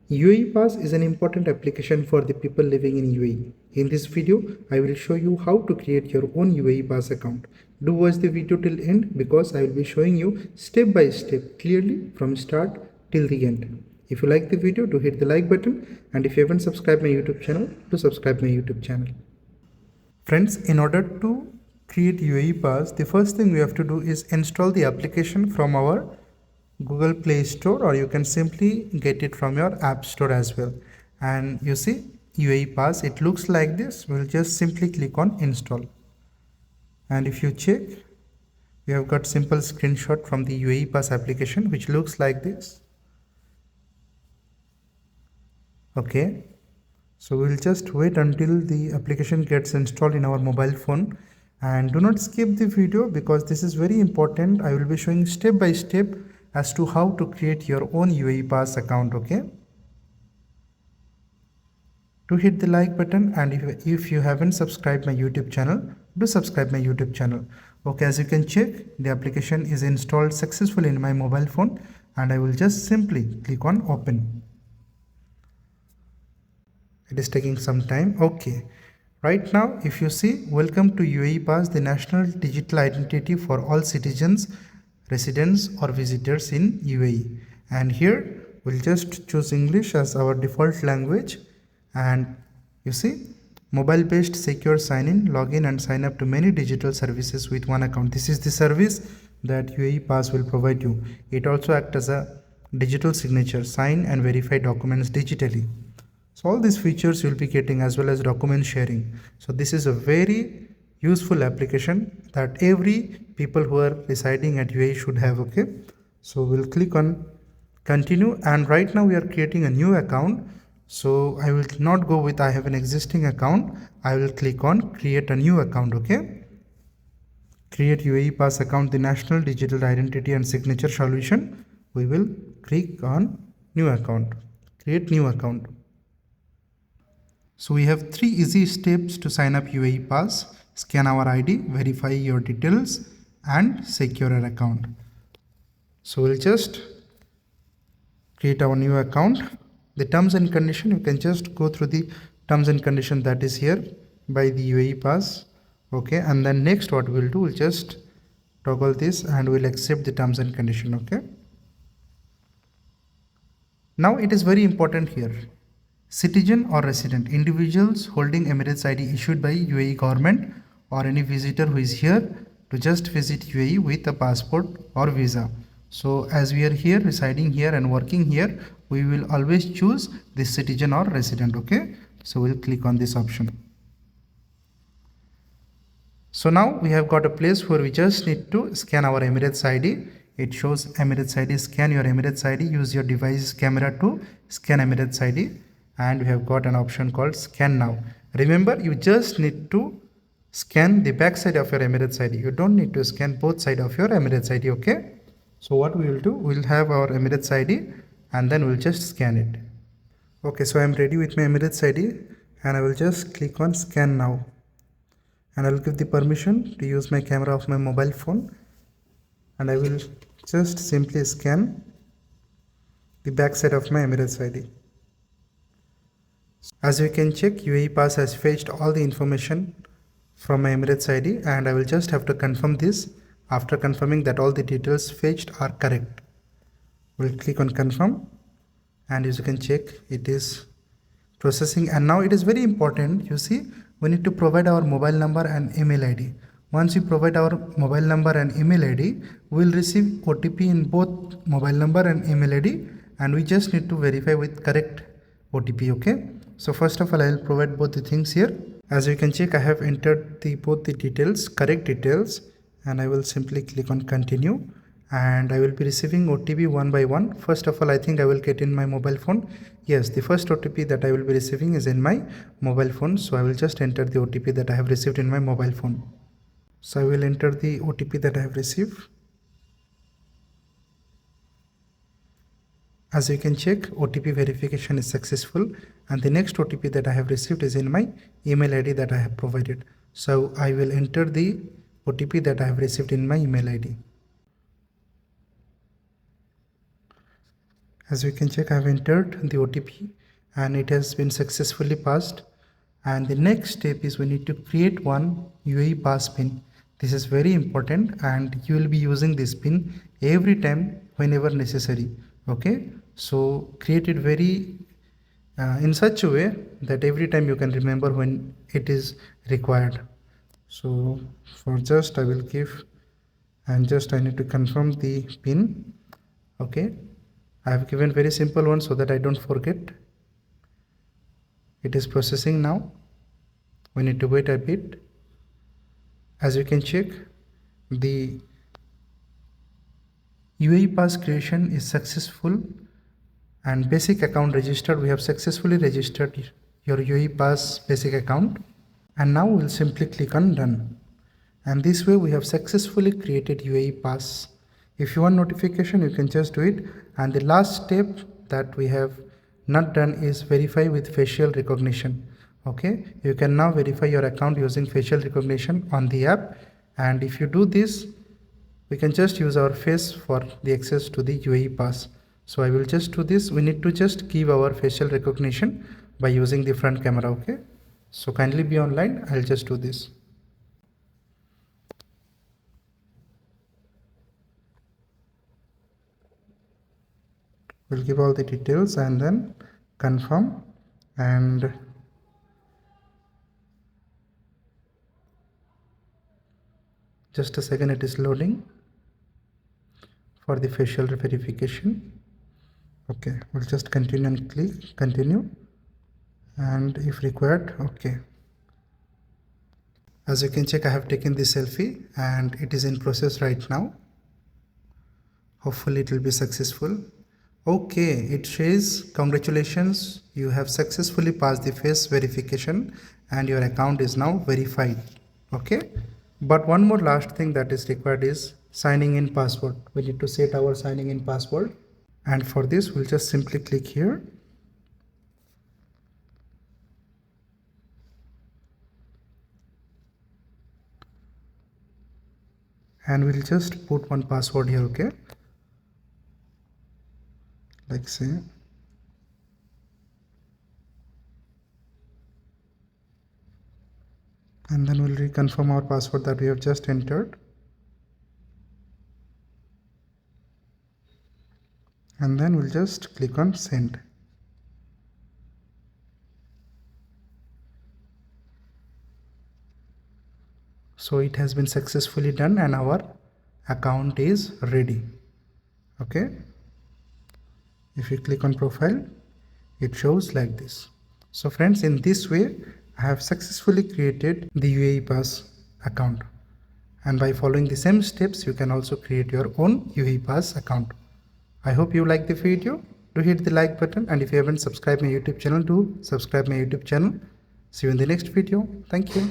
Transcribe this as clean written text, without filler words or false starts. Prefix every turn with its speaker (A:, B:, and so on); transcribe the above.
A: UAE Pass is an important application for the people living in UAE. In this video, I will show you how to create your own UAE Pass account. Do watch the video till end because I will be showing you step by step clearly from start till the end. If you like the video, do hit the like button, and if you haven't subscribed my YouTube channel, do subscribe my YouTube channel. Friends, in order to create UAE Pass, the first thing we have to do is install the application from our Google Play Store, or you can simply get it from your App Store as well. And you see UAE Pass, it looks like this. We'll just simply click on install. And if you check, we have got simple screenshot from the UAE Pass application which looks like this. Okay, so we'll just wait until the application gets installed in our mobile phone, and do not skip the video because this is very important. I will be showing step by step as to how to create your own UAE Pass account. Okay, do hit the like button, and if you haven't subscribed my YouTube channel, do subscribe my YouTube channel. Okay, as you can check, the application is installed successfully in my mobile phone, and I will just simply click on open. It is taking some time. Okay, right now if you see, welcome to UAE Pass, the national digital identity for all citizens, residents or visitors in UAE. And here we'll just choose English as our default language, and you see, mobile based secure sign in, login and sign up to many digital services with one account. This is the service that UAE Pass will provide you. It also acts as a digital signature, sign and verify documents digitally. So all these features you'll be getting, as well as document sharing. So this is a very useful application that every people who are residing at UAE should have. Okay, so we'll click on continue, and right now we are creating a new account. So I will not go with I have an existing account. I will click on create a new account. Okay, create UAE Pass account, the national digital identity and signature solution. We will click on new account, create new account. So we have 3 easy steps to sign up UAE Pass: scan our ID, verify your details, and secure an account. So we'll just create our new account. The terms and condition, you can just go through the terms and condition that is here by the UAE Pass. Okay, and then next what we'll do, we'll just toggle this and we'll accept the terms and condition. Okay, now it is very important here: citizen or resident, individuals holding Emirates ID issued by UAE government, or any visitor who is here to just visit UAE with a passport or visa. So as we are here, residing here and working here, we will always choose this citizen or resident. Okay, so we'll click on this option. So now we have got a place where we just need to scan our Emirates ID. It shows Emirates ID, scan your Emirates ID, use your device's camera to scan Emirates ID. And we have got an option called scan now. Remember, you just need to scan the back side of your Emirates ID. You don't need to scan both sides of your Emirates ID. Okay, so what we will do, we'll have our Emirates ID and then we'll just scan it. Okay, so I'm ready with my Emirates ID, and I will just click on scan now, and I will give the permission to use my camera of my mobile phone, and I will just simply scan the back side of my Emirates ID. As you can check, UAE Pass has fetched all the information from my Emirates ID, and I will just have to confirm this. After confirming that all the details fetched are correct, we'll click on confirm, and as you can check, it is processing. And now it is very important, you see, we need to provide our mobile number and email ID. Once we provide our mobile number and email ID, we will receive OTP in both mobile number and email ID, and we just need to verify with correct OTP. Okay, so first of all, I will provide both the things here. As you can check, I have entered both the details, correct details, and I will simply click on continue, and I will be receiving OTP one by one. First of all, I think I will get in my mobile phone. Yes, the first OTP that I will be receiving is in my mobile phone, so I will just enter the OTP that I have received in my mobile phone. So I will enter the OTP that I have received. As you can check, OTP verification is successful, and the next OTP that I have received is in my email ID that I have provided. So I will enter the OTP that I have received in my email ID. As you can check, I have entered the OTP and it has been successfully passed. And the next step is we need to create one UAE pass pin. This is very important and you will be using this pin every time whenever necessary. Okay, so create it very in such a way that every time you can remember when it is required. So for just I will give, and just I need to confirm the pin. Okay, I have given very simple one so that I don't forget. It is processing now. We need to wait a bit. As you can check, the UAE pass creation is successful and basic account registered. We have successfully registered your UAE pass basic account, and now we'll simply click on done. And this way we have successfully created UAE pass. If you want notification, you can just do it. And the last step that we have not done is verify with facial recognition. Okay, you can now verify your account using facial recognition on the app. And if you do this, we can just use our face for the access to the UAE pass. So I will just do this. We need to just give our facial recognition by using the front camera. Okay, so kindly be online. I'll just do this. We'll give all the details and then confirm, and just a second, it is loading for the facial verification. Okay, we'll just continue and click continue, and if required, okay. As you can check, I have taken the selfie and it is in process right now. Hopefully it will be successful. Okay, it says congratulations, you have successfully passed the face verification and your account is now verified. Okay, but one more last thing that is required is signing in password. We need to set our signing in password, and for this we'll just simply click here. And we'll just put one password here. Okay, like say, and then we'll reconfirm our password that we have just entered, and then we'll just click on send. So it has been successfully done and our account is ready. Okay, if you click on profile, it shows like this. So friends, in this way I have successfully created the UAE Pass account, and by following the same steps you can also create your own UAE Pass account. I hope you like the video. Do hit the like button, and if you haven't subscribed my YouTube channel, do subscribe my YouTube channel. See you in the next video. Thank you.